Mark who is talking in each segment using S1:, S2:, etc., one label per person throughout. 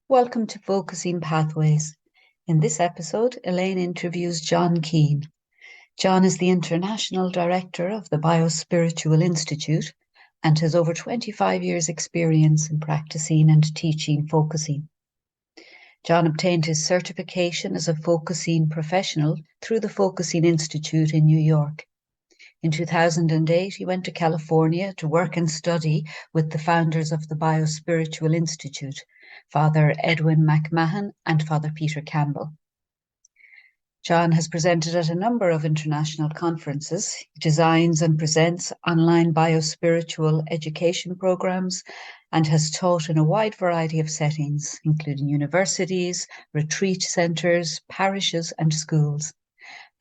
S1: Welcome to Focusing Pathways. In this episode, Elaine interviews John Keane. John is the International Director of the BioSpiritual Institute and has over 25 years' experience in practicing and teaching focusing. John obtained his certification as a focusing professional through the Focusing Institute in New York. In 2008, he went to California to work and study with the founders of the BioSpiritual Institute, Father Edwin McMahon and Father Peter Campbell. John has presented at a number of international conferences. He designs and presents online biospiritual education programs and has taught in a wide variety of settings, including universities, retreat centres, parishes and schools.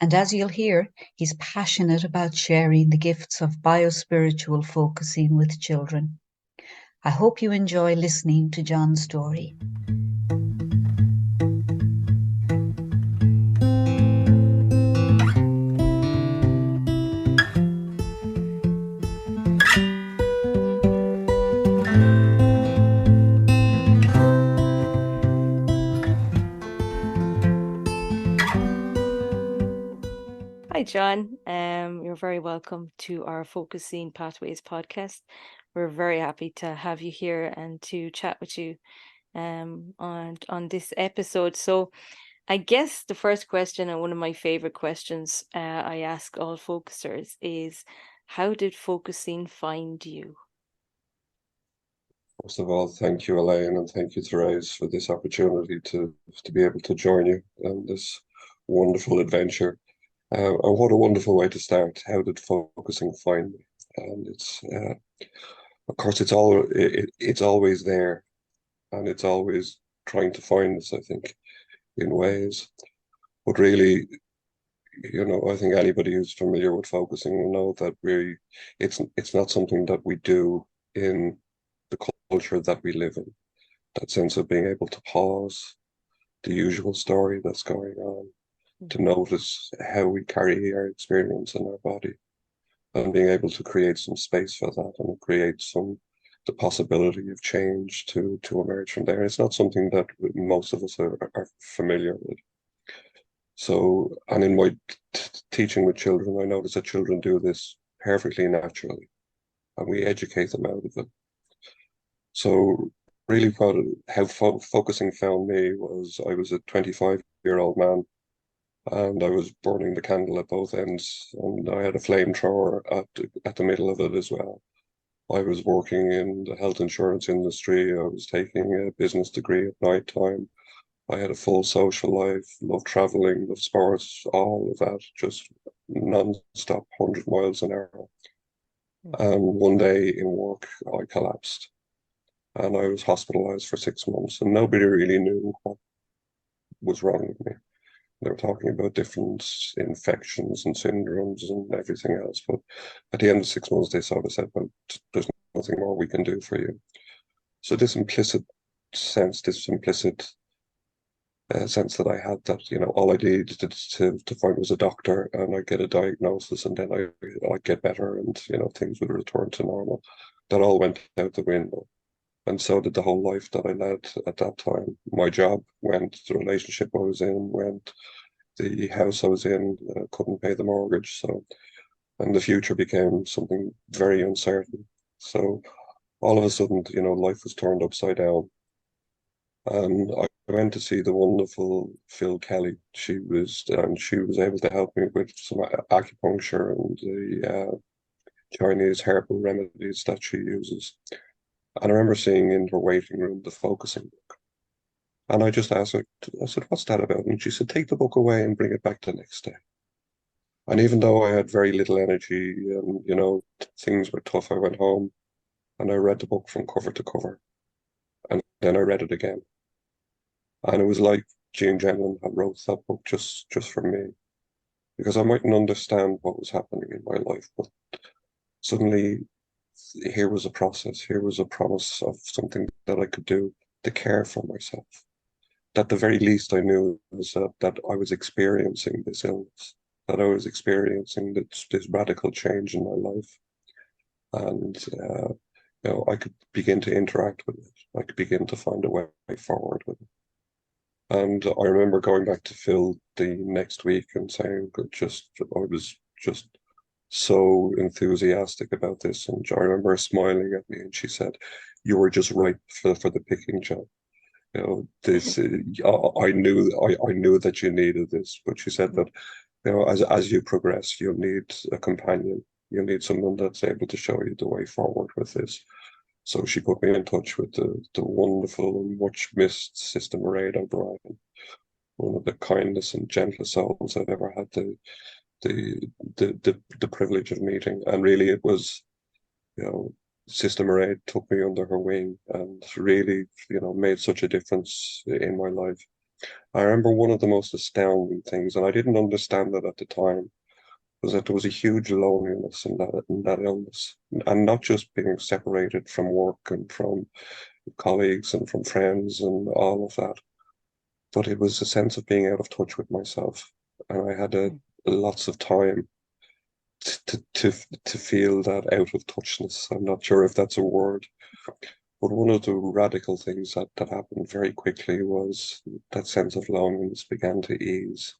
S1: And as you'll hear, he's passionate about sharing the gifts of biospiritual focusing with children. I hope you enjoy listening to John's story.
S2: Hi, John. You're very welcome to our Focusing Pathways podcast. We're very happy to have you here and to chat with you on this episode. So I guess the first question, and one of my favorite questions I ask all focusers, is how did focusing find you?
S3: First of all, thank you, Elaine, and thank you, Therese, for this opportunity to be able to join you on this wonderful adventure. And what a wonderful way to start. How did focusing find me? And of course, it's always there, and it's always trying to find us, I think, in ways. But really, I think anybody who's familiar with focusing will know that it's not something that we do in the culture that we live in. That sense of being able to pause the usual story that's going on, to notice how we carry our experience in our body, and being able to create some space for that and create the possibility of change to emerge from there. It's not something that most of us are familiar with. So, and in my teaching with children, I notice that children do this perfectly naturally, and we educate them out of it. So really how focusing found me was I was a 25-year-old man, and I was burning the candle at both ends, and I had a flamethrower at the middle of it as well. I was working in the health insurance industry. I was taking a business degree at night time. I had a full social life, loved traveling, loved sports, all of that, just non-stop 100 miles an hour. And one day in work, I collapsed, and I was hospitalised for 6 months, and nobody really knew what was wrong with me. They were talking about different infections and syndromes and everything else, but at the end of 6 months, they sort of said, well, there's nothing more we can do for you. So this implicit sense that I had, that all I needed to find was a doctor, and I'd get a diagnosis, and then I'd get better, and things would return to normal. That all went out the window, and so did the whole life that I led at that time. My job went, the relationship I was in went, the house I was in, couldn't pay the mortgage, and the future became something very uncertain. So all of a sudden, life was turned upside down. And I went to see the wonderful Phil Kelly. She was able to help me with some acupuncture and the Chinese herbal remedies that she uses. And I remember seeing in her waiting room the focusing book. And I just asked her, I said, what's that about? And she said, take the book away and bring it back the next day. And even though I had very little energy and, things were tough, I went home and I read the book from cover to cover. And then I read it again. And it was like Jean Genlin had wrote that book just for me, because I mightn't understand what was happening in my life, but suddenly here was a process, here was a promise of something that I could do to care for myself. At the very least, I knew was that I was experiencing this illness, that I was experiencing this radical change in my life. And I could begin to interact with it. I could begin to find a way forward with it. And I remember going back to Phil the next week and saying that I was just so enthusiastic about this. And I remember her smiling at me and she said, "You were just right for the picking, John. This I knew that you needed this." But she said that, as you progress, you'll need a companion. You'll need someone that's able to show you the way forward with this. So she put me in touch with the wonderful and much missed Sister Mairead O'Brien, one of the kindest and gentlest souls I've ever had the privilege of meeting. And really, it was, Sister Mairead took me under her wing and really, made such a difference in my life. I remember one of the most astounding things, and I didn't understand it at the time, was that there was a huge loneliness in that illness, and not just being separated from work and from colleagues and from friends and all of that, but it was a sense of being out of touch with myself, and I had lots of time to feel that out of touchness. I'm not sure if that's a word, but one of the radical things that happened very quickly was that sense of loneliness began to ease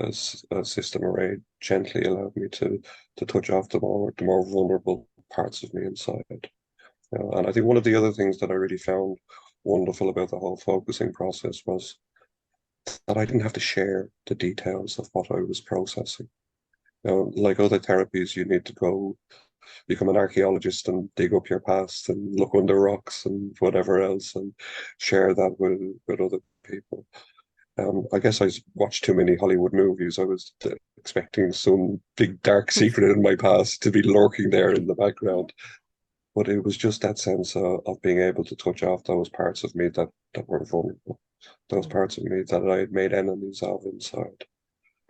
S3: as Sister Mairead gently allowed me to touch off the more vulnerable parts of me inside. And I think one of the other things that I really found wonderful about the whole focusing process was that I didn't have to share the details of what I was processing. Like other therapies, you need to go become an archaeologist and dig up your past and look under rocks and whatever else and share that with other people. I guess I watched too many Hollywood movies. I was expecting some big dark secret in my past to be lurking there in the background. But it was just that sense of being able to touch off those parts of me that were vulnerable, those parts of me that I had made enemies of inside.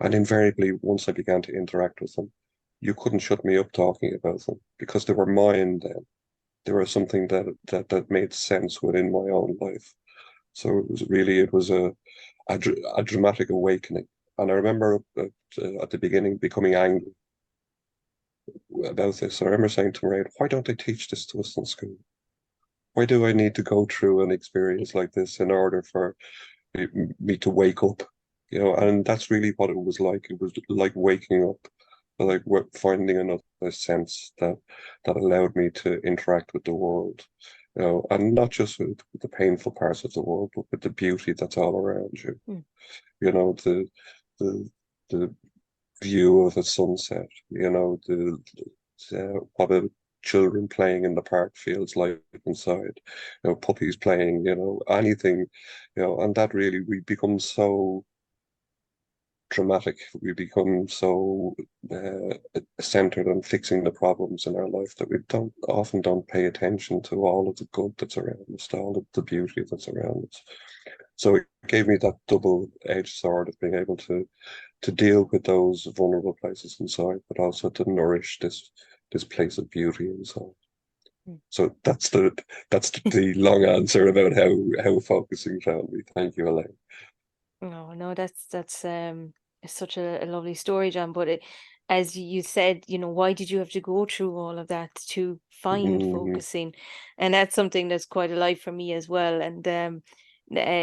S3: And invariably, once I began to interact with them, you couldn't shut me up talking about them because they were mine then. They were something that made sense within my own life. So it was a dramatic awakening. And I remember at the beginning becoming angry about this. I remember saying to Mairead, "Why don't they teach this to us in school? Why do I need to go through an experience like this in order for me to wake up?" And that's really what it was like. It was like waking up, like finding another sense that allowed me to interact with the world, and not just with the painful parts of the world, but with the beauty that's all around you. The the the view of a sunset, what a children playing in the park feels like inside, puppies playing, anything, and that really, we become so dramatic. We become so centered on fixing the problems in our life that we often don't pay attention to all of the good that's around us, to all of the beauty that's around us. So it gave me that double-edged sword of being able to deal with those vulnerable places inside, but also to nourish this place of beauty inside. So that's the long answer about how focusing found me. Thank you, Elaine.
S2: No, that's such a lovely story, John. But as you said, why did you have to go through all of that to find focusing? And that's something that's quite alive for me as well. And I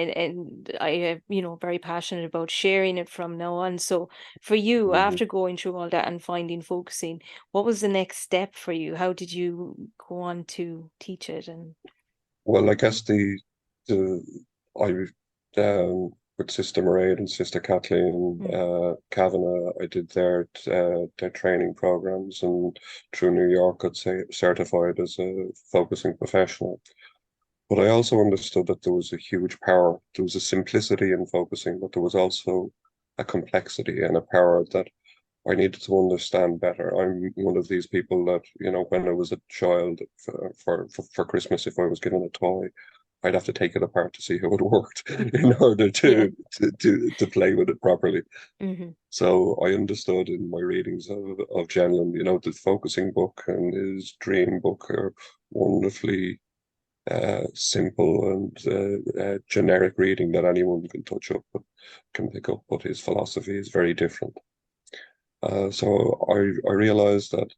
S2: am, very passionate about sharing it from now on. So for you, after going through all that and finding focusing, what was the next step for you? How did you go on to teach it? And
S3: well, I guess I with Sister Mairead and Sister Kathleen Kavanagh, I did their training programs, and through New York, got certified as a focusing professional. But I also understood that there was a huge power. There was a simplicity in focusing, but there was also a complexity and a power that I needed to understand better. I'm one of these people that, when I was a child, for Christmas, if I was given a toy, I'd have to take it apart to see how it worked in order to play with it properly. So I understood in my readings of Jenlin, the focusing book and his dream book are wonderfully simple and generic reading that anyone can touch up, can pick up, but his philosophy is very different. So I realized that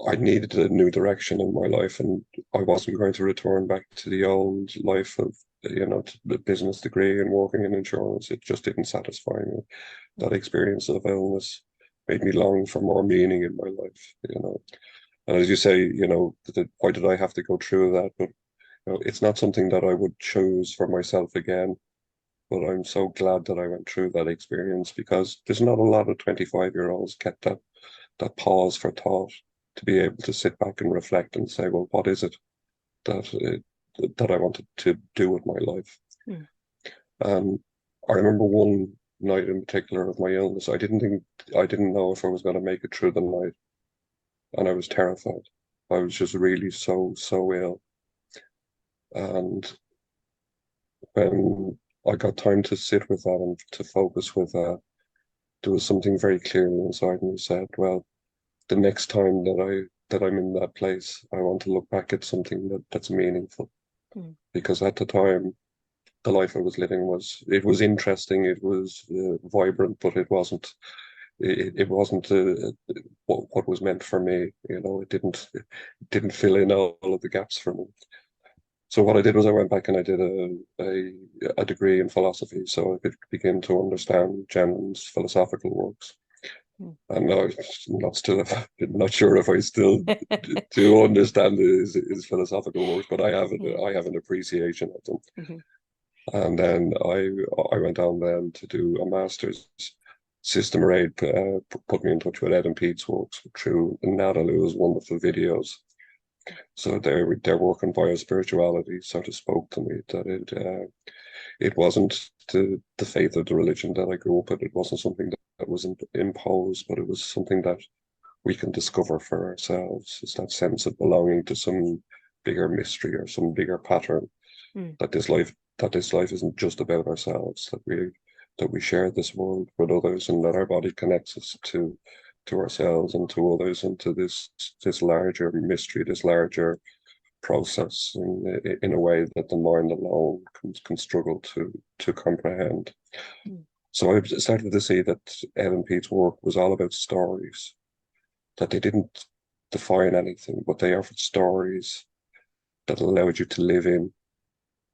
S3: I needed a new direction in my life, and I wasn't going to return back to the old life of, the business degree and working in insurance. It just didn't satisfy me. That experience of illness made me long for more meaning in my life. And as you say, why did I have to go through that? But it's not something that I would choose for myself again. But I'm so glad that I went through that experience, because there's not a lot of 25-year-olds get that pause for thought, to be able to sit back and reflect and say, well, what is it that I wanted to do with my life? I remember one night in particular of my illness. I didn't know if I was going to make it through the night, and I was terrified. I was just really so ill. And when I got time to sit with that and to focus with that, there was something very clearly inside me said, well, the next time that I'm in that place, I want to look back at something that's meaningful. Because at the time, the life I was living was interesting, it was vibrant, but it wasn't what was meant for me. It didn't fill in all of the gaps for me. So what I did was I went back and I did a degree in philosophy, so I could begin to understand Jen's philosophical works. And I'm not sure if I still do understand his philosophical works, but I have an appreciation of them. And then I went on then to do a master's. System 8 put me in touch with Ed and Pete's works through Natalie's wonderful videos. So their work on biospirituality sort of spoke to me that it wasn't the faith of the religion that I grew up with. It wasn't something that was imposed, but it was something that we can discover for ourselves. It's that sense of belonging to some bigger mystery or some bigger pattern. That this life isn't just about ourselves. That we share this world with others, and that our body connects us to ourselves and to others, and to this larger mystery, this larger process in a way that the mind alone can struggle to comprehend. So I started to see that Ed and Pete's work was all about stories, that they didn't define anything, but they offered stories that allowed you to live in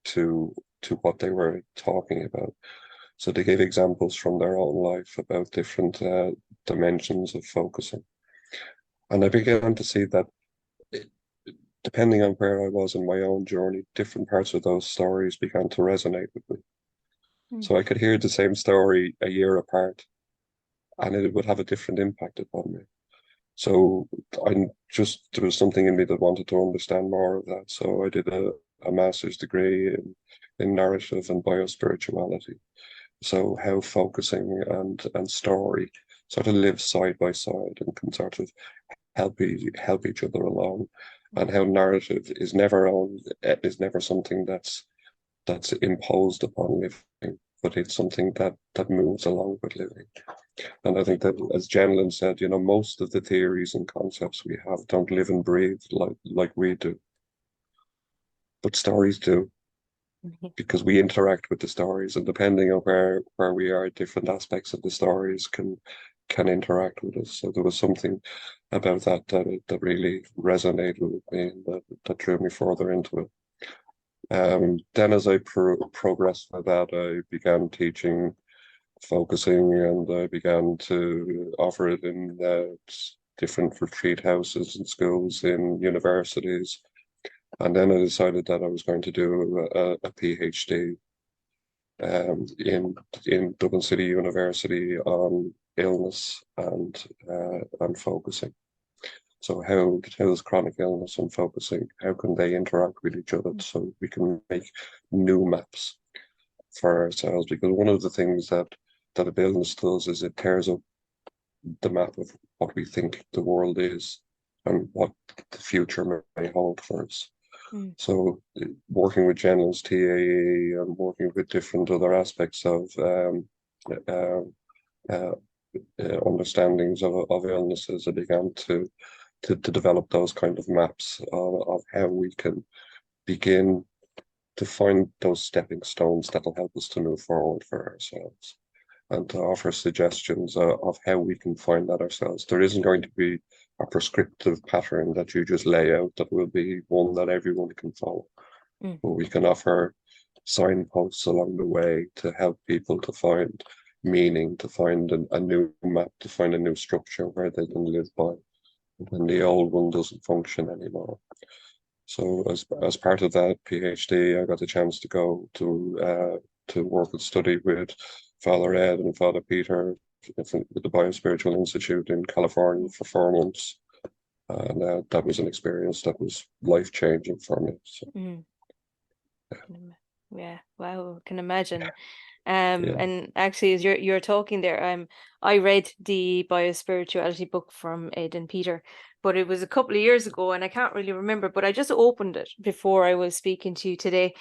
S3: to what they were talking about. So they gave examples from their own life about different dimensions of focusing. And I began to see that depending on where I was in my own journey, different parts of those stories began to resonate with me. So I could hear the same story a year apart, and it would have a different impact upon me. So there was something in me that wanted to understand more of that. So I did a master's degree in narrative and biospirituality. So how focusing and story sort of live side by side and can sort of help each other along, and how narrative is never something that's imposed upon living, but it's something that moves along with living. And I think that, as Jen said, most of the theories and concepts we have don't live and breathe like we do, but stories do. Because we interact with the stories, and depending on where we are, different aspects of the stories can interact with us. So there was something about that really resonated with me, and that drew me further into it. Then as I progressed with that, I began teaching focusing, and I began to offer it in different retreat houses and schools in universities. And then I decided that I was going to do a PhD in Dublin City University on illness and focusing. So how does chronic illness and focusing, how can they interact with each other, so we can make new maps for ourselves? Because one of the things that a illness does is it tears up the map of what we think the world is and what the future may hold for us. So working with Jen's TAE and working with different other aspects of understandings of illnesses, I began to develop those kind of maps of how we can begin to find those stepping stones that will help us to move forward for ourselves, and to offer suggestions of how we can find that ourselves. There isn't going to be a prescriptive pattern that you just lay out that will be one that everyone can follow. But we can offer signposts along the way to help people to find meaning, to find a new map, to find a new structure where they can live by when the old one doesn't function anymore. So as part of that PhD, I got the chance to go to work and study with Father Ed and Father Peter with the BioSpiritual Institute in California for 4 months. And that was an experience that was life-changing for me. So.
S2: Yeah, wow, I can imagine.
S3: Yeah.
S2: And actually, as you're talking there, I read the biospirituality book from Ed and Peter, but it was a couple of years ago, and I can't really remember. But I just opened it before I was speaking to you today,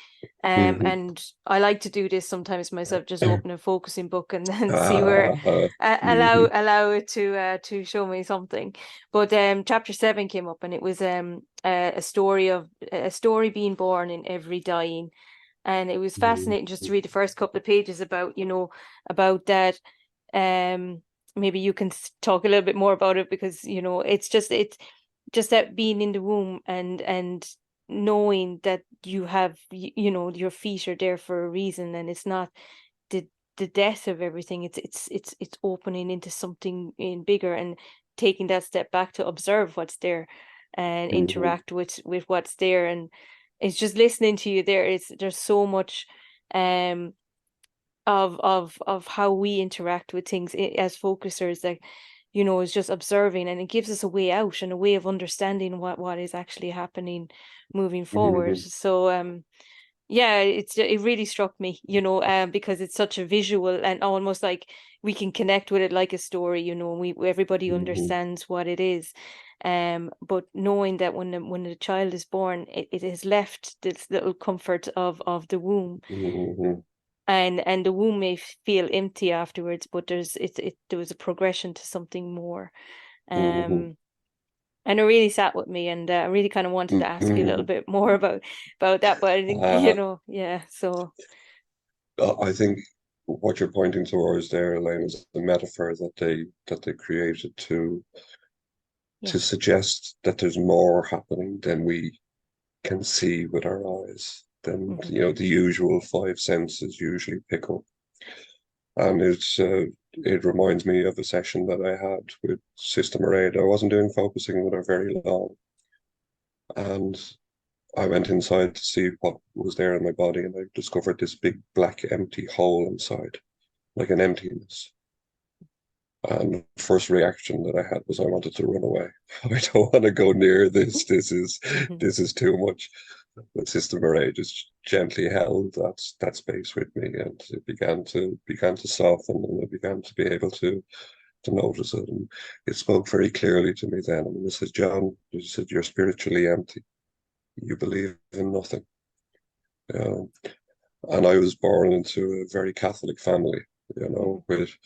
S2: and I like to do this sometimes myself, just open a focusing book and then see where allow it to show me something. But chapter 7 came up, and it was a story being born in every dying. And it was fascinating just to read the first couple of pages about, about that. Maybe you can talk a little bit more about it, because, it's just that being in the womb and knowing that you have, your feet are there for a reason, and it's not the death of everything. It's opening into something bigger, and taking that step back to observe what's there and interact with what's there. And it's just listening to you there. There's so much of how we interact with things as focusers, that is just observing, and it gives us a way out and a way of understanding what is actually happening moving forward. So yeah, it really struck me, because it's such a visual, and almost like we can connect with it like a story, everybody understands what it is. But knowing that when the child is born, it has left this little comfort of the womb, and the womb may feel empty afterwards, but there was a progression to something more. And it really sat with me, and I really kind of wanted to ask you a little bit more about that, but I think yeah. So
S3: I think what you're pointing towards there, Elaine, is the metaphor that they created to suggest that there's more happening than we can see with our eyes, than the usual 5 senses usually pick up. And it reminds me of a session that I had with Sister Mairead. I wasn't doing focusing with her very long, and I went inside to see what was there in my body, and I discovered this big black empty hole inside, like an emptiness. And the first reaction that I had was I wanted to run away. I don't want to go near this. This is too much. But Sister Mairead just gently held that space with me, and it began to soften, and I began to be able to notice it. And it spoke very clearly to me then. And it said, John, it said, you're spiritually empty. You believe in nothing. And I was born into a very Catholic family, with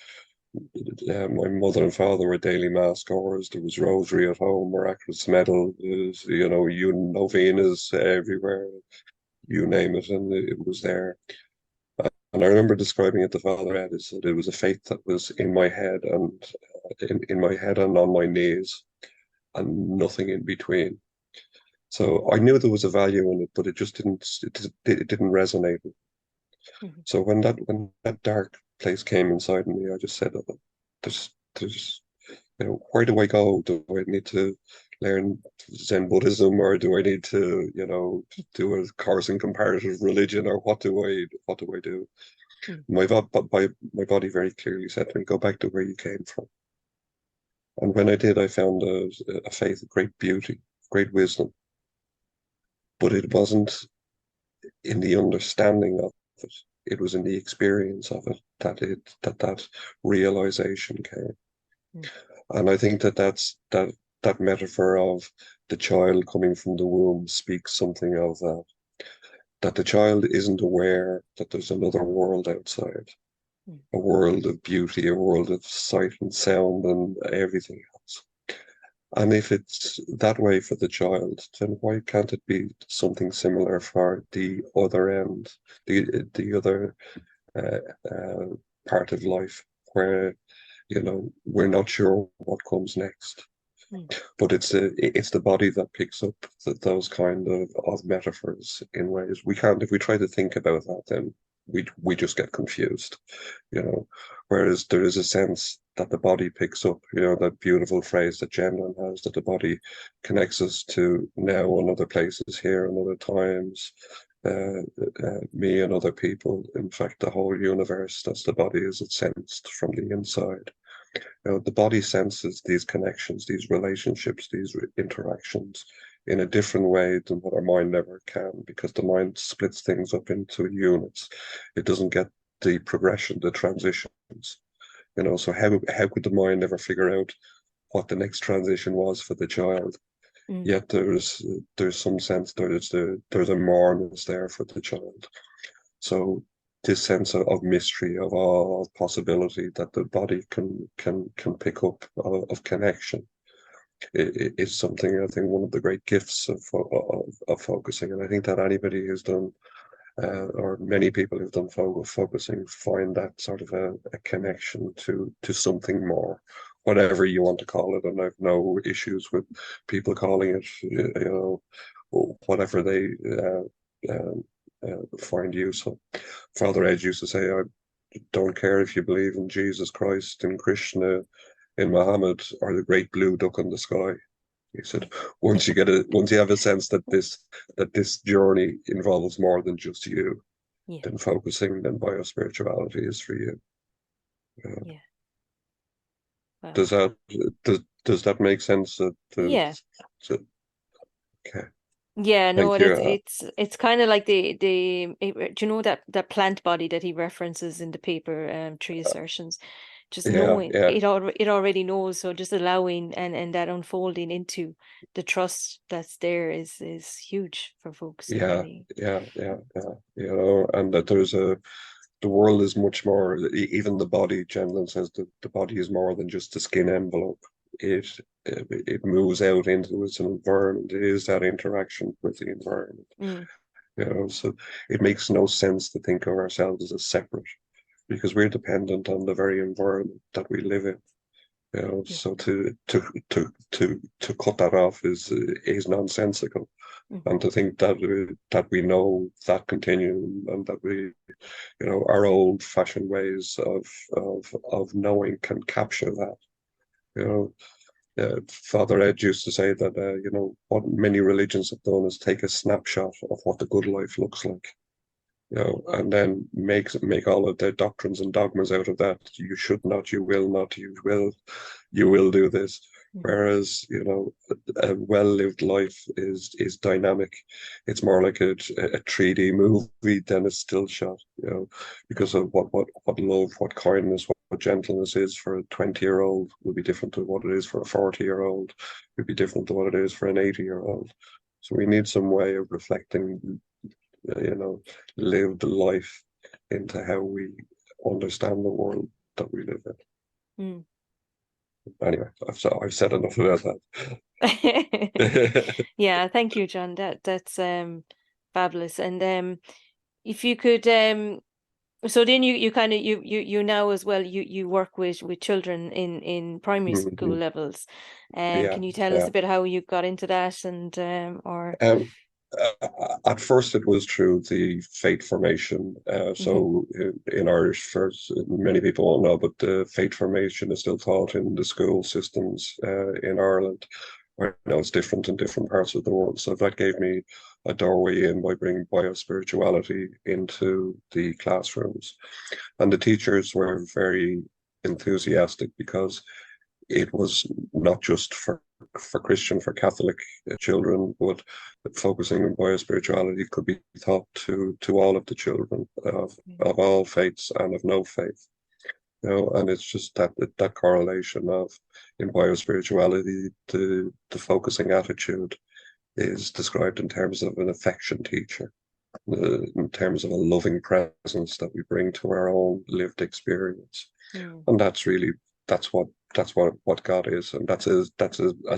S3: my mother and father were daily mass goers. There was rosary at home, miraculous medal, novenas everywhere, you name it, and it was there. And I remember describing it to Father Ed as that it was a faith that was in my head, and in my head and on my knees, and nothing in between. So I knew there was a value in it, but it just didn't resonate. So when that dark place came inside me, I just said, there's where do I go? Do I need to learn Zen Buddhism, or do I need to, do a course in comparative religion, or what do I do? My body very clearly said to me, go back to where you came from. And when I did, I found a faith of great beauty, great wisdom. But it wasn't in the understanding of it. It was in the experience of it that realization came. And I think that metaphor of the child coming from the womb speaks something of that the child isn't aware that there's another world outside, a world of beauty, a world of sight and sound and everything else. And if it's that way for the child, then why can't it be something similar for the other end, the other part of life, where we're not sure what comes next. But it's the body that picks up those kind of metaphors in ways we can't. If we try to think about that, then we just get confused, you know. Whereas there is a sense that the body picks up, you know, that beautiful phrase that Jen has, that the body connects us to now and other places here and other times, me and other people. In fact, the whole universe, that's the body as it's sensed from the inside. You know, the body senses these connections, these relationships, these interactions in a different way than what our mind ever can, because the mind splits things up into units. It doesn't get the progression, the transitions. You know, so how could the mind ever figure out what the next transition was for the child? Yet there's some sense there's a moreness there for the child. So this sense of mystery, of awe, of possibility that the body can pick up, of connection, is something, I think, one of the great gifts of focusing. And I think that anybody who's done, or many people who've done focusing, find that sort of a connection to something more, whatever you want to call it. And I've no issues with people calling it, you know, whatever they find useful. Father Ed used to say, I don't care if you believe in Jesus Christ, in Krishna, in Muhammad, or the great blue duck in the sky. He said, once you have a sense that this journey involves more than just you, then focusing, then biospirituality is for you.
S2: Yeah. Wow.
S3: Does that make sense?
S2: Yeah.
S3: Okay.
S2: Yeah, no,
S3: Thank
S2: it's kind of like do you know that plant body that he references in the paper, tree assertions, just knowing it already knows. So just allowing and that unfolding into the trust that's there is huge for folks. Really.
S3: You know, and that the world is much more. Even the body, Gendlin says, the body is more than just the skin envelope. It moves out into its environment. It is that interaction with the environment. You know, so it makes no sense to think of ourselves as separate, because we're dependent on the very environment that we live in. You know, so to cut that off is nonsensical. And to think that we know that continuum, and that we, you know, our old-fashioned ways of knowing can capture that. You know, Father Ed used to say that, you know, what many religions have done is take a snapshot of what the good life looks like, you know, and then make all of their doctrines and dogmas out of that. You should not, you will not, you will do this. Whereas, you know, a well-lived life is dynamic. It's more like a 3D movie than a still shot, you know, because of what love, what kindness, what gentleness is for a 20-year-old will be different to what it is for a 40-year-old. Will be different to what it is for an 80-year-old. So we need some way of reflecting, you know, lived life into how we understand the world that we live in. Anyway, I've said enough about
S2: that. Yeah, thank you, John. That's fabulous. And if you could, so then you kind of you now as well you work with children in primary school levels. Can you tell us a bit how you got into that, and or?
S3: At first, it was through the faith formation. So in Irish, first, many people won't know, but the faith formation is still taught in the school systems in Ireland. I know it's different in different parts of the world. So that gave me a doorway in by bringing biospirituality into the classrooms. And the teachers were very enthusiastic, because it was not just for Christian, for Catholic children, but focusing on biospirituality could be taught to all of the children of all faiths and of no faith. You know, and it's just that correlation of, in biospirituality, the focusing attitude is described in terms of an affection teacher, in terms of a loving presence that we bring to our own lived experience. And that's what God is, and that's as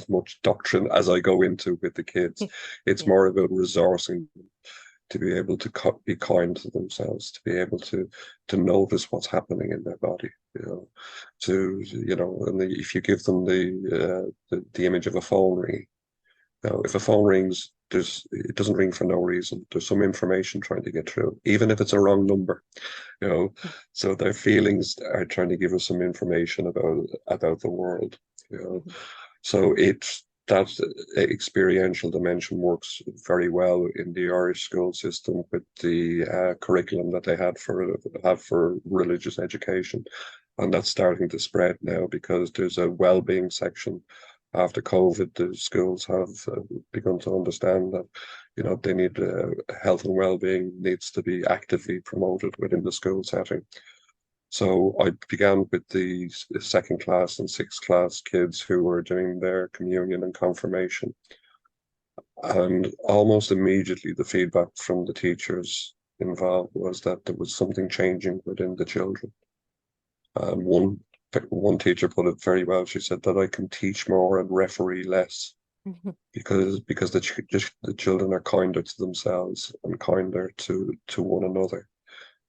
S3: much doctrine as I go into with the kids. It's more about resourcing them, to be able to be kind to themselves, to be able to notice what's happening in their body, and if you give them the image of a phone ring, if a phone rings, it doesn't ring for no reason. There's some information trying to get through, even if it's a wrong number, So their feelings are trying to give us some information about the world, So that experiential dimension works very well in the Irish school system with the curriculum that they have for religious education, and that's starting to spread now because there's a well-being section. After COVID, the schools have begun to understand that, they need health and well-being needs to be actively promoted within the school setting. So I began with the second class and sixth class kids who were doing their communion and confirmation. And almost immediately, the feedback from the teachers involved was that there was something changing within the children. And one teacher put it very well. She said that I can teach more and referee less because the children are kinder to themselves and kinder to one another.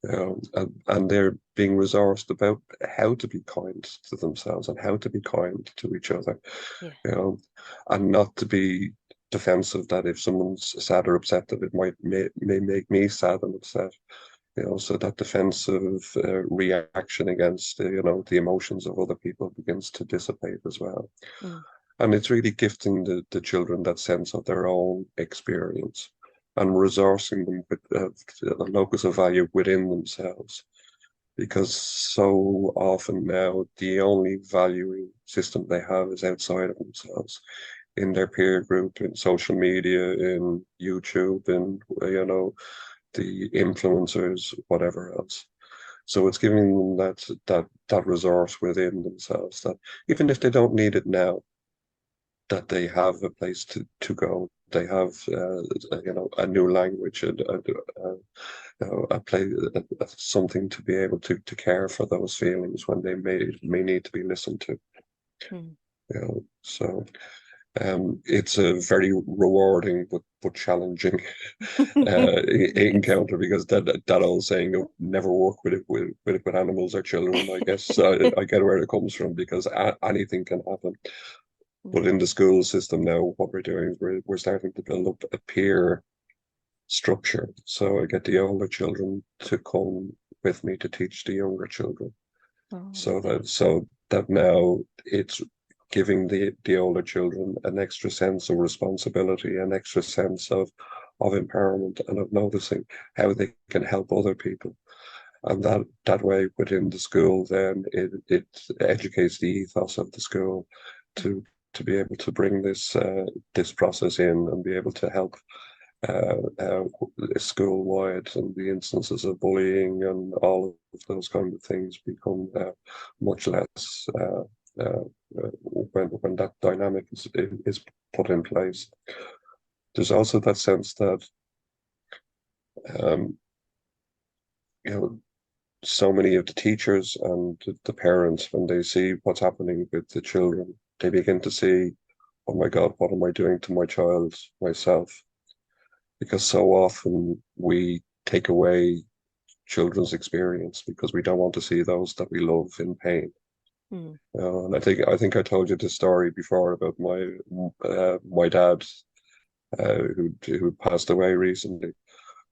S3: And they're being resourced about how to be kind to themselves and how to be kind to each other, and not to be defensive that if someone's sad or upset that it may make me sad and upset. So that defensive reaction against the emotions of other people begins to dissipate as well. And it's really gifting the children that sense of their own experience and resourcing them with a locus of value within themselves. Because so often now, the only valuing system they have is outside of themselves, in their peer group, in social media, in YouTube, in, the influencers, whatever else. So it's giving them that resource within themselves that even if they don't need it now, that they have a place to go. They have, a new language, a place, something to be able to care for those feelings when they may need to be listened to. So it's a very rewarding but challenging encounter, because that old saying, never work with animals or children, I guess. I get where it comes from, because anything can happen. But in the school system now, what we're doing is we're starting to build up a peer structure. So I get the older children to come with me to teach the younger children. So that now it's giving the older children an extra sense of responsibility, an extra sense of empowerment, and of noticing how they can help other people. And that way within the school, then it educates the ethos of the school to be able to bring this process in and be able to help school-wide, and the instances of bullying and all of those kind of things become much less when that dynamic is put in place. There's also that sense that so many of the teachers and the parents, when they see what's happening with the children, they begin to see, oh my God, what am I doing to my child, myself? Because so often we take away children's experience because we don't want to see those that we love in pain. And I think I told you the story before about my dad, who passed away recently.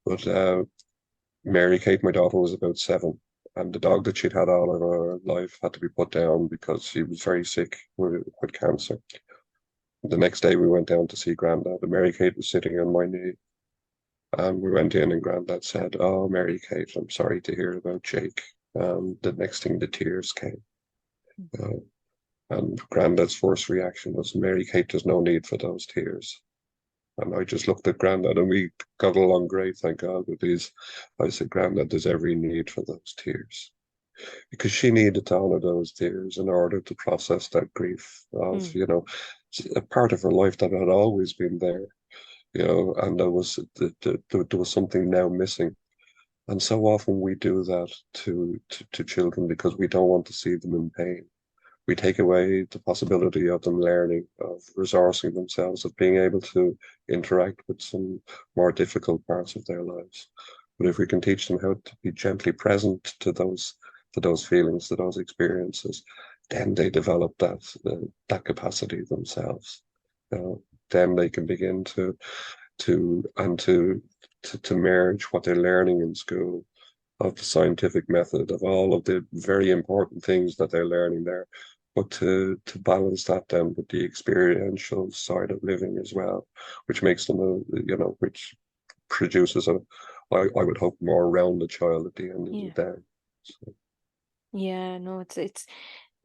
S3: But Mary Kate, my daughter, was about 7, and the dog that she'd had all of her life had to be put down because she was very sick with cancer. The next day we went down to see Grandad, and Mary Kate was sitting on my knee. And we went in, and Grandad said, "Oh, Mary Kate, I'm sorry to hear about Jake." The next thing, the tears came. And Grandad's first reaction was, "Mary Kate, there's no need for those tears." And I just looked at Grandad, and we got along great, thank God, with these. I said, "Grandad, there's every need for those tears." Because she needed to honor those tears in order to process that grief of, a part of her life that had always been there, and there was something now missing. And so often we do that to children because we don't want to see them in pain. we take away the possibility of them learning, of resourcing themselves, of being able to interact with some more difficult parts of their lives. But if we can teach them how to be gently present to those feelings, to those experiences, then they develop that capacity themselves. Then they can begin to merge what they're learning in school, of the scientific method, of all of the very important things that they're learning there, but to balance that then with the experiential side of living as well, which makes them which produces I would hope, more rounded child at the end of the day. So.
S2: Yeah, no,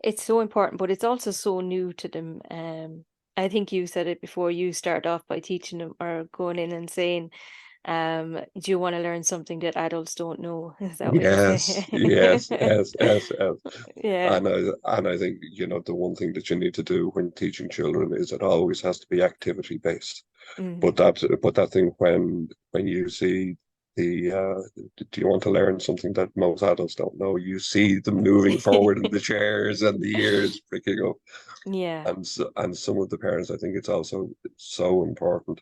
S2: it's so important, but it's also so new to them. I think you said it before. You start off by teaching them or going in and saying, do you want to learn something that adults don't know? Is that what you say?
S3: Yes.
S2: Yeah.
S3: And I think, the one thing that you need to do when teaching children is it always has to be activity based. But that thing when you see do you want to learn something that most adults don't know? You see them moving forward in the chairs and the ears pricking up.
S2: Yeah.
S3: And some of the parents, I think it's also so important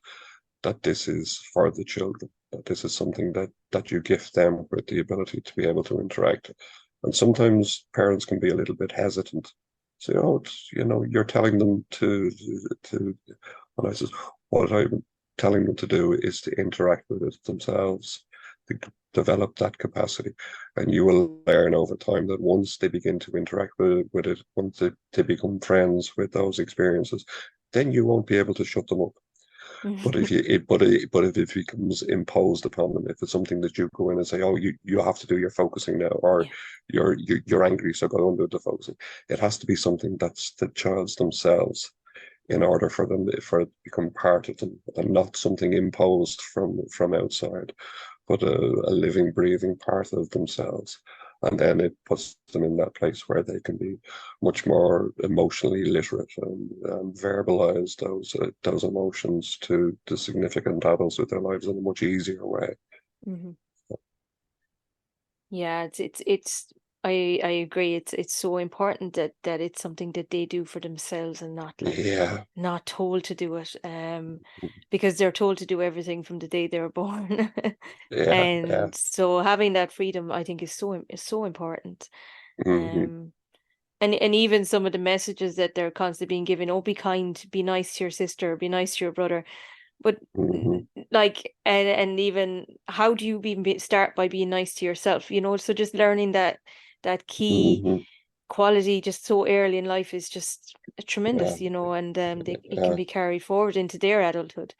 S3: that this is for the children, that this is something that you gift them with the ability to be able to interact. And sometimes parents can be a little bit hesitant. Say, oh, you're telling them to, and I says, what I'm telling them to do is to interact with it themselves, to develop that capacity. And you will learn over time that once they begin to interact with it, once they become friends with those experiences, then you won't be able to shut them up. But if it becomes imposed upon them, if it's something that you go in and say, oh, you have to do your focusing now, or you're angry, so go and do the focusing. It has to be something that's the child's themselves, in order for it to become part of them, and not something imposed from outside, but a living, breathing part of themselves. And then it puts them in that place where they can be much more emotionally literate and verbalize those emotions to significant adults with their lives in a much easier way.
S2: Mm-hmm. Yeah, it's I agree. It's so important that it's something that they do for themselves and not not told to do it. Because they're told to do everything from the day they were born. And so having that freedom, I think, is so important.
S3: Mm-hmm.
S2: And even some of the messages that they're constantly being given, oh, be kind, be nice to your sister, be nice to your brother. But like, and even how do you even start by being nice to yourself? So just learning that key quality just so early in life is just tremendous, and it can be carried forward into their adulthood,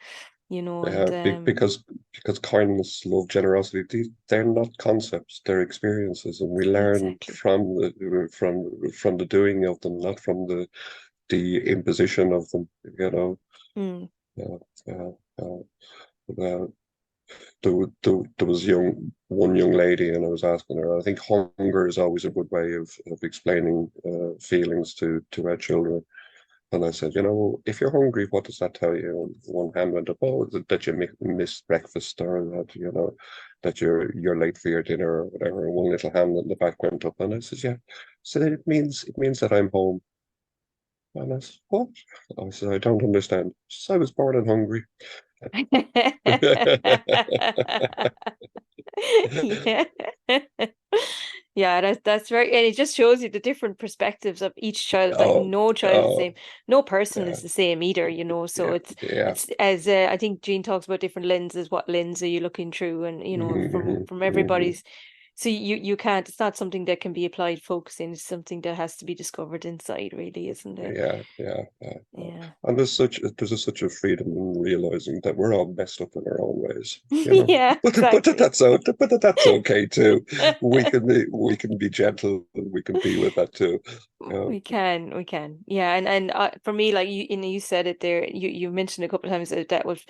S2: and
S3: because kindness, love, generosity, they're not concepts, they're experiences, and we learn from the doing of them, not from the imposition of them. There was one young lady, and I was asking her. I think hunger is always a good way of explaining feelings to our children. And I said, if you're hungry, what does that tell you? And one hand went up, oh, that you missed breakfast, or that that you're late for your dinner or whatever. And one little hand in the back went up, and I said, yeah. So it means that I'm home. And I said, what? I said, I don't understand. She said, I was born and hungry.
S2: Yeah. Yeah, that's very, and it just shows you the different perspectives of each child. Like no child is the same, no person is the same either, so it's as I think Jean talks about different lenses. What lens are you looking through? And from everybody's, so you can't, it's not something that can be applied focusing. It's something that has to be discovered inside, really, isn't it?
S3: Yeah. And there's such a freedom in realizing that we're all messed up in our own ways.
S2: Yeah,
S3: but that's okay too. We can be gentle, and we can be with that too.
S2: We can. Yeah. And for me, like you said it there, you mentioned a couple of times that was,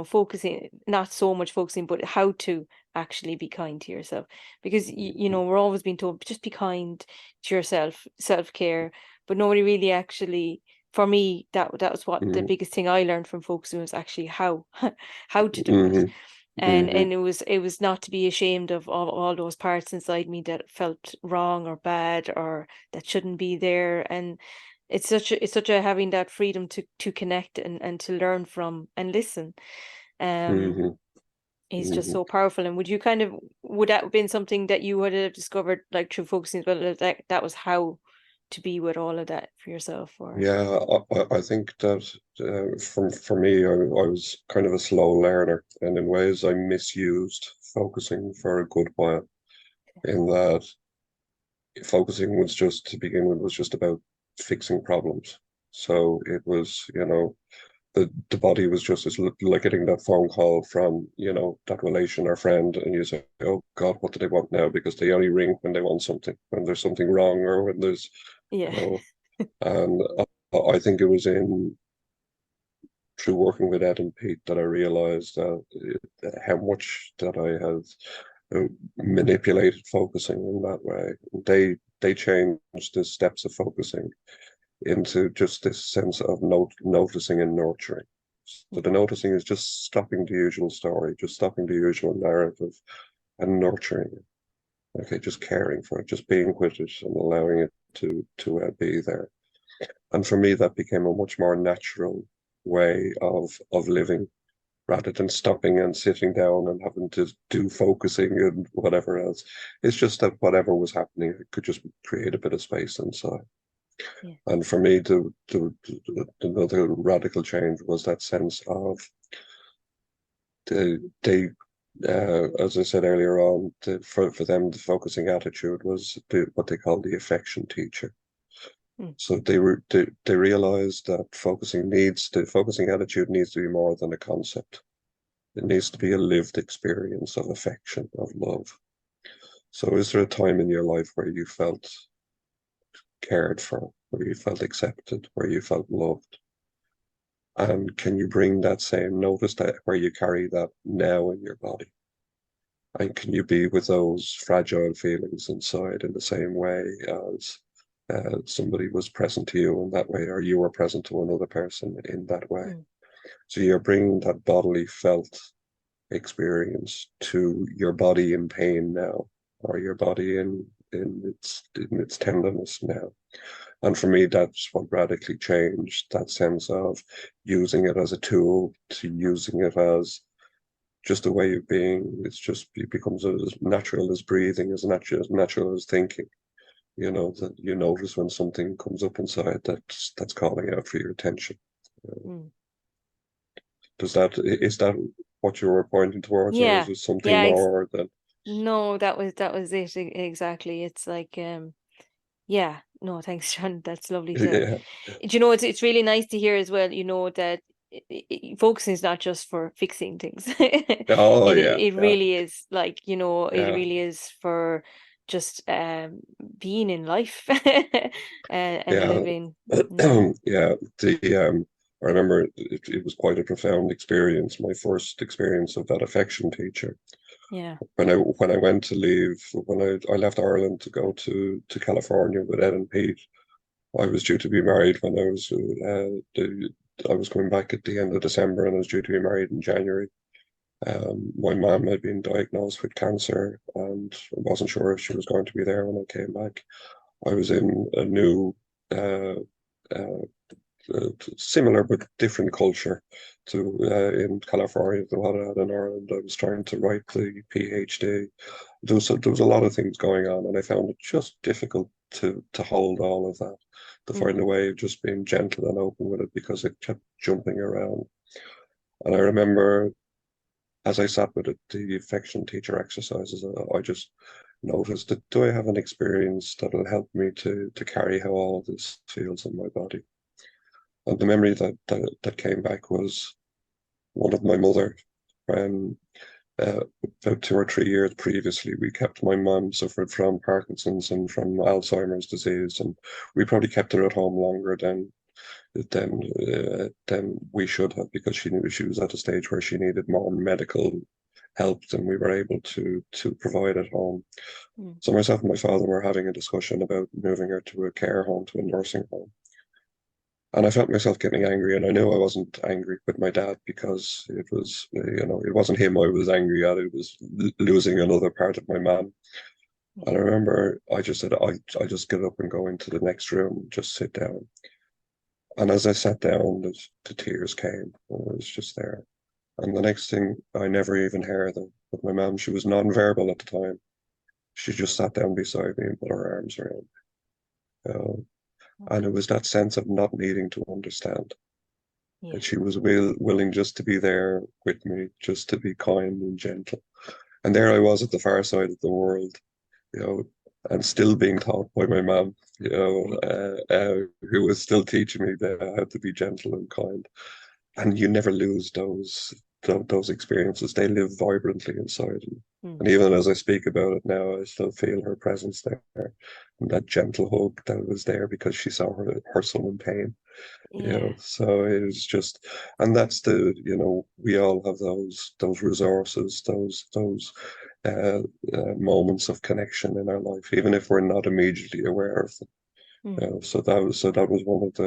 S2: focusing, not so much focusing, but how to actually be kind to yourself. Because, we're always being told, just be kind to yourself, self-care, but nobody really actually, for me, that was what the biggest thing I learned from focusing was actually how to do it. and it was not to be ashamed of all those parts inside me that felt wrong or bad or that shouldn't be there. And it's such a having that freedom to connect and to learn from and listen is just so powerful. And would that have been something that you would have discovered like through focusing as well, that was how to be with all of that for yourself? Or
S3: Yeah, I think that for me, I was kind of a slow learner, and in ways I misused focusing for a good while. In that focusing was just to begin with was just about fixing problems. So it was, the body was just as like getting that phone call from, that relation or friend, and you say, "Oh God, what do they want now?" Because they only ring when they want something, when there's something wrong, or when there's,
S2: yeah.
S3: And I think it was through working with Ed and Pete that I realized that how much that I had manipulated focusing in that way. They changed the steps of focusing into just this sense of noticing and nurturing. So the noticing is just stopping the usual story, just stopping the usual narrative and nurturing it. Okay, just caring for it, just being with it and allowing it to be there. And for me, that became a much more natural way of living rather than stopping and sitting down and having to do focusing and whatever else. It's just that whatever was happening, it could just create a bit of space inside.
S2: Yeah.
S3: And for me, another radical change was that sense of as I said earlier on, for them, the focusing attitude was what they call the affection teacher. So they realized that the focusing attitude needs to be more than a concept. It needs to be a lived experience of affection, of love. So is there a time in your life where you felt cared for, where you felt accepted, where you felt loved? And can you bring that same notice that where you carry that now in your body? And can you be with those fragile feelings inside in the same way as somebody was present to you in that way, or you were present to another person in that way? So you're bringing that bodily felt experience to your body in pain now, or your body in its tenderness now. And for me, that's what radically changed, that sense of using it as a tool to using it as just a way of being. It becomes as natural as breathing, as natural as thinking. That you notice when something comes up inside that's calling out for your attention. Is that what you were pointing towards, or is it something more than?
S2: No, that was it exactly. It's like no, thanks, John. That's lovely to. Yeah. It's really nice to hear as well. That focusing is not just for fixing things.
S3: Oh
S2: it really is like it really is for just being in life and living.
S3: Yeah, I remember it was quite a profound experience. My first experience of that affection teacher.
S2: Yeah.
S3: When I went to leave, when I left Ireland to go to California with Ed and Pete, I was due to be married when I was coming back at the end of December, and I was due to be married in January. My mum had been diagnosed with cancer, and I wasn't sure if she was going to be there when I came back. I was in a new, similar but different culture to in California than what I had in Ireland. I was trying to write the PhD. There was a lot of things going on, and I found it just difficult to hold all of that, to find a way of just being gentle and open with it, because it kept jumping around. And I remember, as I sat with it, the affection teacher exercises, I just noticed that, do I have an experience that will help me to carry how all of this feels in my body? And the memory that came back was one of my mother. About 2 or 3 years previously, my mum suffered from Parkinson's and from Alzheimer's disease, and we probably kept her at home longer than we should have, because she knew she was at a stage where she needed more medical help than we were able to provide at home. So myself and my father were having a discussion about moving her to a care home, to a nursing home. And I felt myself getting angry, and I knew I wasn't angry with my dad because it was, it wasn't him I was angry at. It was losing another part of my mom. And I remember I just said, I just get up and go into the next room, just sit down. And as I sat down, the tears came. I was just there. And the next thing, I never even heard them. But my mom, she was non-verbal at the time. She just sat down beside me and put her arms around me. And it was that sense of not needing to understand. That she was willing just to be there with me, just to be kind and gentle. And there I was at the far side of the world, you know, and still being taught by my mom, who was still teaching me how to be gentle and kind. And you never lose those experiences. They live vibrantly inside you. And even as I speak about it now, I still feel her presence there, and that gentle hug that was there because she saw her son in pain. So it was just, and that's we all have those resources, those moments of connection in our life, even if we're not immediately aware of them. So that was one of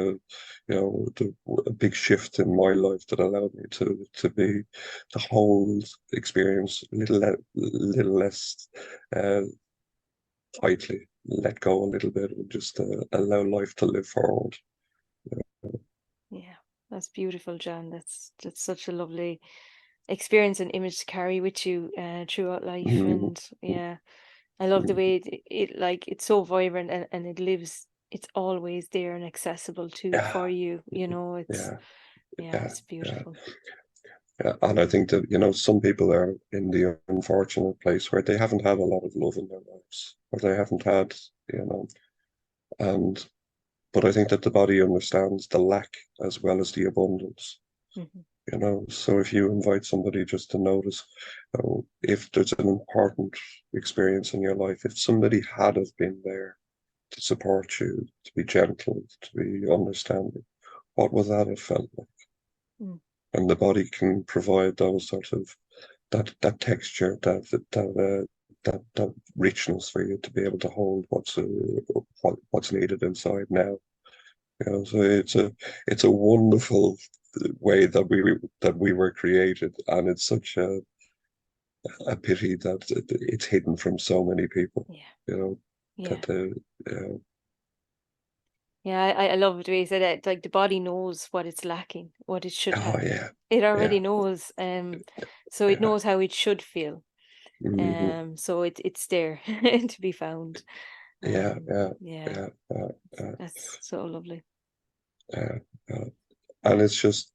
S3: a big shift in my life that allowed me to be the whole experience a little less tightly, let go a little bit, and just allow life to live forward.
S2: Yeah, that's beautiful, John. That's such a lovely experience and image to carry with you throughout life. And I love the way it's so vibrant, and it lives. It's always there and accessible for you. It's beautiful.
S3: Yeah, and I think that, some people are in the unfortunate place where they haven't had a lot of love in their lives, or they haven't had, and but I think that the body understands the lack as well as the abundance. So if you invite somebody just to notice, if there's an important experience in your life, if somebody had have been there to support you, to be gentle, to be understanding, what would that have felt like? And the body can provide those sort of that texture, that richness for you to be able to hold what's needed inside now. So it's a wonderful way that we were created, and it's such a pity that it's hidden from so many people.
S2: I love the way you said that. Like the body knows what it's lacking, what it should have. It already knows. So it knows how it should feel. So it's there to be found. That's so lovely.
S3: And it's just,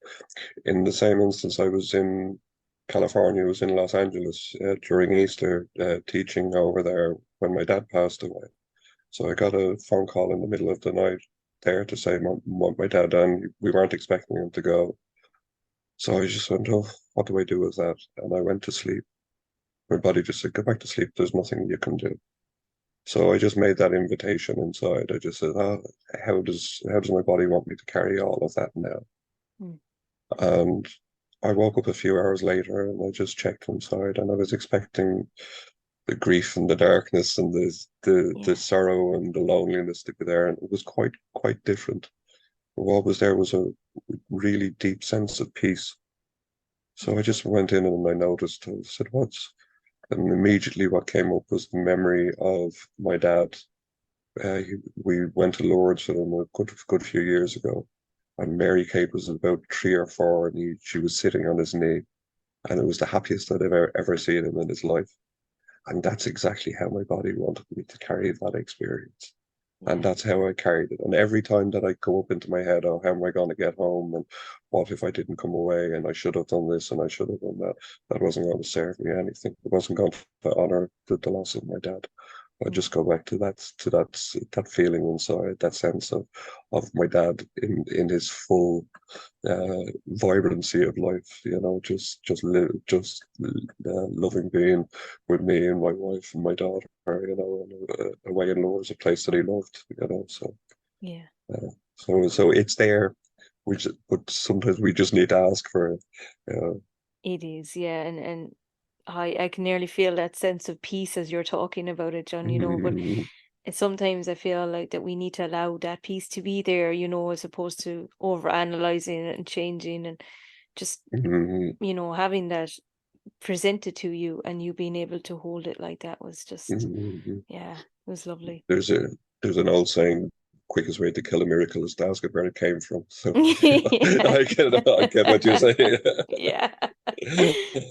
S3: in the same instance, I was in California, I was in Los Angeles during Easter, teaching over there when my dad passed away. So I got a phone call in the middle of the night there to say my dad, and we weren't expecting him to go. So I just went, oh, what do I do with that? And I went to sleep. My body just said, go back to sleep. There's nothing you can do. So I just made that invitation inside. I just said, how does my body want me to carry all of that now? And I woke up a few hours later and I just checked inside, and I was expecting the grief and the darkness and the sorrow and the loneliness to be there, and it was quite different. What was there was a really deep sense of peace. So I just went in and I noticed, I said, and immediately what came up was the memory of my dad. We went to Lourdes with him a good few years ago, and Mary Kate was about 3 or 4, and she was sitting on his knee, and it was the happiest I'd ever seen him in his life. And that's exactly how my body wanted me to carry that experience. And that's how I carried it. And every time that I go up into my head, oh, how am I going to get home? And what if I didn't come away? And I should have done this and I should have done that. That wasn't going to serve me anything. It wasn't going to honor the loss of my dad. I just go back to that feeling inside, that sense of my dad in his full vibrancy of life, loving being with me and my wife and my daughter, and away in Lourdes, a place that he loved, so it's there, but sometimes we just need to ask for it.
S2: It is, and I can nearly feel that sense of peace as you're talking about it, John. But sometimes I feel like that we need to allow that piece to be there, you know, as opposed to over analyzing it and changing, and just,
S3: Mhm.
S2: you know, having that presented to you and you being able to hold it like that was just,
S3: Mhm.
S2: yeah, it was lovely.
S3: There's an old saying, quickest way to kill a miracle is to ask it where it came from. So
S2: Yeah.
S3: I get what you're saying.
S2: Yeah.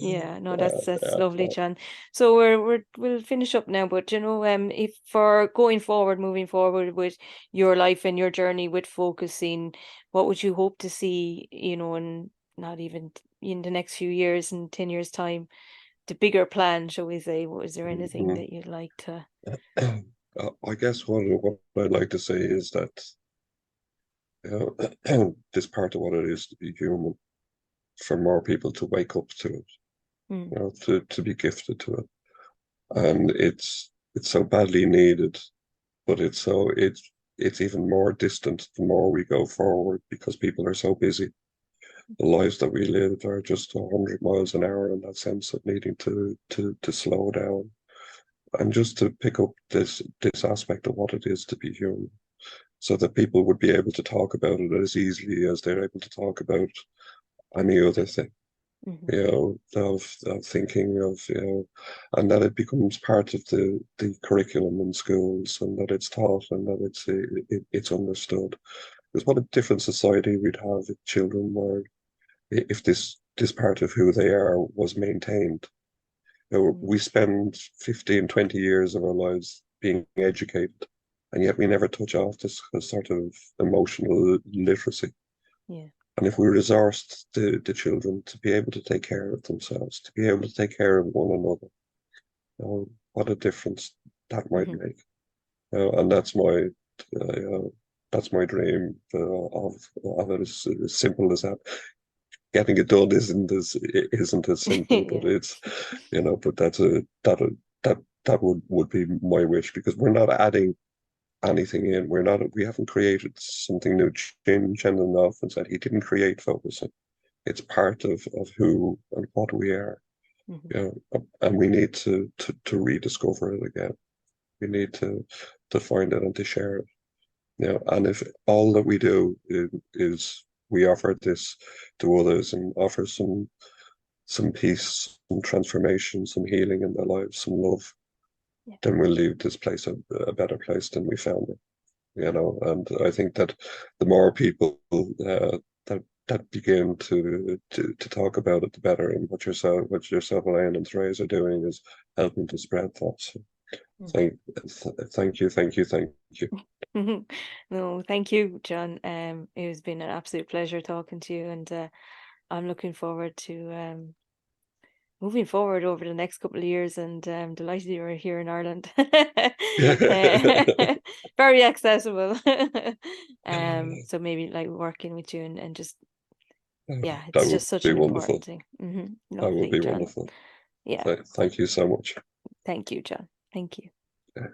S2: Yeah, no, that's
S3: Yeah,
S2: lovely, John. So we'll finish up now, but you know, if for going forward, moving forward with your life and your journey with focusing, what would you hope to see, you know, and not even in the next few years, in 10 years' time, the bigger plan, shall we say? Was there anything
S3: Mhm.
S2: that you'd like to?
S3: I guess what I'd like to say is that, you know, this part of what it is to be human, for more people to wake up to it,
S2: Mm,
S3: you know, to be gifted to it. And it's so badly needed, but it's even more distant the more we go forward, because people are so busy. The lives that we live are just 100 miles an hour, in that sense of needing to slow down and just to pick up this aspect of what it is to be human, so that people would be able to talk about it as easily as they're able to talk about any other thing.
S2: mhm,
S3: You know, of thinking of, you know, and that it becomes part of the curriculum in schools, and that it's taught, and that it's understood. Because what a different society we'd have if children were, if this part of who they are was maintained. You know,
S2: mm,
S3: we spend 15, 20 years of our lives being educated, and yet we never touch off this sort of emotional literacy.
S2: yeah.
S3: And if we resourced the children to be able to take care of themselves, to be able to take care of one another, what a difference that might
S2: Mhm.
S3: make. And that's my dream of it, as simple as that. Getting it done isn't as simple, but
S2: Yeah.
S3: it's, you know, but that would be my wish, because we're not adding anything in. We haven't created something new. Shannon often said he didn't create focusing. It's part of who and what we are,
S2: Mhm.
S3: you know, and we need to rediscover it again. We need to find it and to share it. You know, and if all that we do is we offer this to others and offer some peace, some transformation, some healing in their lives, some love,
S2: Yeah.
S3: then we'll leave this place a better place than we found it. You know, and I think that the more people that begin to talk about it, the better. And what yourself, Elaine, and Therese are doing is helping to spread that. So
S2: Mhm.
S3: thank thank you.
S2: No, thank you, John. It has been an absolute pleasure talking to you, and I'm looking forward to moving forward over the next couple of years, and delighted you're here in Ireland. Very accessible. So maybe like working with you, and just, yeah,
S3: That
S2: it's
S3: would
S2: just such
S3: be
S2: an important
S3: wonderful.
S2: thing.
S3: That would
S2: Lovely,
S3: be
S2: John.
S3: wonderful.
S2: Yeah,
S3: Thank you so much.
S2: thank you, John. Thank you.
S3: Yeah.